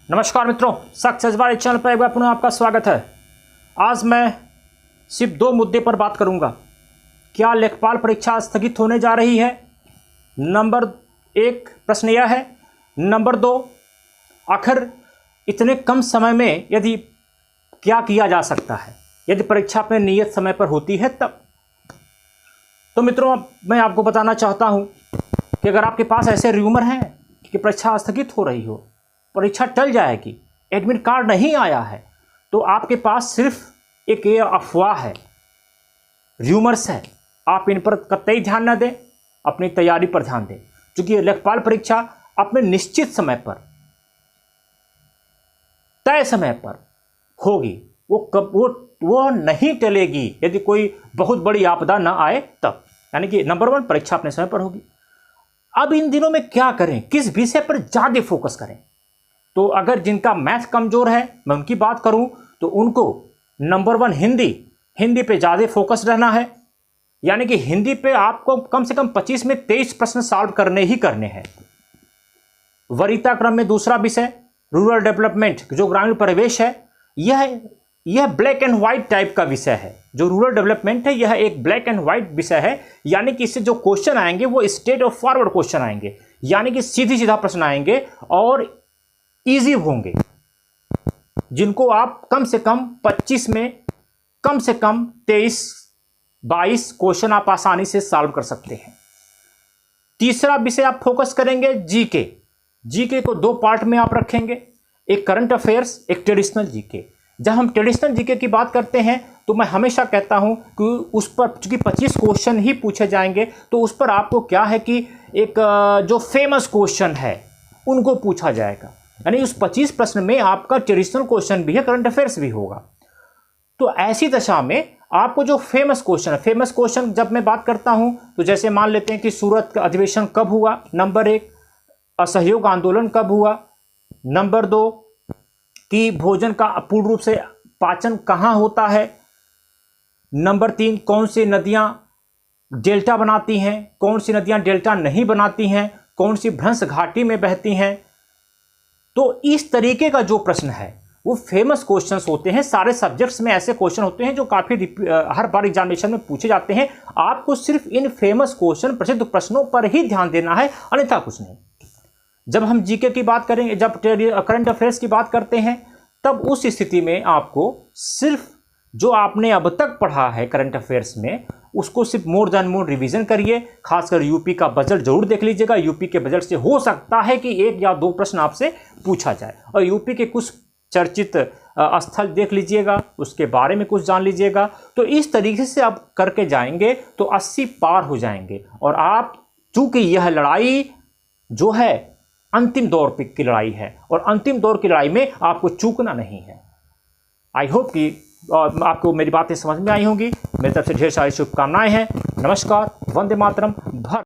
नमस्कार मित्रों, सक्सेस बार चैनल पर एक बार पुनः आपका स्वागत है। आज मैं सिर्फ दो मुद्दे पर बात करूंगा। क्या लेखपाल परीक्षा स्थगित होने जा रही है? नंबर एक प्रश्न यह है। नंबर दो, आखिर इतने कम समय में यदि क्या किया जा सकता है यदि परीक्षा अपने नियत समय पर होती है तब। तो मित्रों, मैं आपको बताना चाहता हूं कि अगर आपके पास ऐसे र्यूमर हैं कि परीक्षा स्थगित हो रही हो, परीक्षा टल जाएगी, एडमिट कार्ड नहीं आया है, तो आपके पास सिर्फ एक ये अफवाह है, र्यूमर्स है। आप इन पर कतई ध्यान न दें, अपनी तैयारी पर ध्यान दें, क्योंकि लेखपाल परीक्षा अपने निश्चित समय पर, तय समय पर होगी। वो नहीं टलेगी यदि कोई बहुत बड़ी आपदा न आए तब। यानी कि नंबर वन, परीक्षा अपने समय पर होगी। अब इन दिनों में क्या करें, किस विषय पर ज्यादा फोकस करें? तो अगर जिनका मैथ कमजोर है, मैं उनकी बात करूं तो उनको नंबर वन हिंदी पे ज्यादा फोकस रहना है। यानी कि हिंदी पे आपको कम से कम 25 में 23 प्रश्न सॉल्व करने ही करने हैं। वरीयता क्रम में दूसरा विषय रूरल डेवलपमेंट, जो ग्रामीण परिवेश है, यह ब्लैक एंड व्हाइट टाइप का विषय है। जो रूरल डेवलपमेंट है, यह एक ब्लैक एंड व्हाइट विषय है। यानी कि इससे जो क्वेश्चन आएंगे वो स्ट्रेट और फॉरवर्ड क्वेश्चन आएंगे, यानी कि सीधी सीधा प्रश्न आएंगे और इजी होंगे, जिनको आप कम से कम 25 में कम से कम 23-22 क्वेश्चन आप आसानी से सॉल्व कर सकते हैं। तीसरा विषय आप फोकस करेंगे जीके को दो पार्ट में आप रखेंगे, एक करंट अफेयर्स, एक ट्रेडिशनल जीके। जब हम ट्रेडिशनल जीके की बात करते हैं तो मैं हमेशा कहता हूं कि उस पर चूंकि 25 क्वेश्चन ही पूछे जाएंगे, तो उस पर आपको क्या है कि एक जो फेमस क्वेश्चन है उनको पूछा जाएगा। यानी उस 25 प्रश्न में आपका ट्रेडिशनल क्वेश्चन भी है, करंट अफेयर्स भी होगा। तो ऐसी दशा में आपको जो फेमस क्वेश्चन जब मैं बात करता हूं तो जैसे मान लेते हैं कि सूरत का अधिवेशन कब हुआ, नंबर एक, असहयोग आंदोलन कब हुआ, नंबर दो, कि भोजन का पूर्ण रूप से पाचन कहां होता है, नंबर तीन, कौन सी नदियां डेल्टा बनाती हैं, कौन सी नदियां डेल्टा नहीं बनाती हैं, कौन सी भ्रंश घाटी में बहती हैं। तो इस तरीके का जो प्रश्न है वो फेमस क्वेश्चंस होते हैं। सारे सब्जेक्ट्स में ऐसे क्वेश्चन होते हैं जो काफी हर बार एग्जामिनेशन में पूछे जाते हैं। आपको सिर्फ इन फेमस क्वेश्चन, प्रसिद्ध प्रश्नों पर ही ध्यान देना है, अन्यथा कुछ नहीं। जब हम जीके की बात करेंगे, जब करंट अफेयर्स की बात करते हैं, तब उस स्थिति में आपको सिर्फ जो आपने अब तक पढ़ा है करंट अफेयर्स में, उसको सिर्फ मोर देन मोर रिवीजन करिए। खासकर यूपी का बजट जरूर देख लीजिएगा। यूपी के बजट से हो सकता है कि एक या दो प्रश्न आपसे पूछा जाए, और यूपी के कुछ चर्चित स्थल देख लीजिएगा, उसके बारे में कुछ जान लीजिएगा। तो इस तरीके से आप करके जाएंगे तो 80 पार हो जाएंगे। और आप, चूंकि यह लड़ाई जो है अंतिम दौर की लड़ाई है, और अंतिम दौर की लड़ाई में आपको चूकना नहीं है। आई होप कि आपको मेरी बातें समझ में आई होंगी। मेरी तरफ से ढेर सारी शुभकामनाएं हैं। नमस्कार, वंदे मातरम।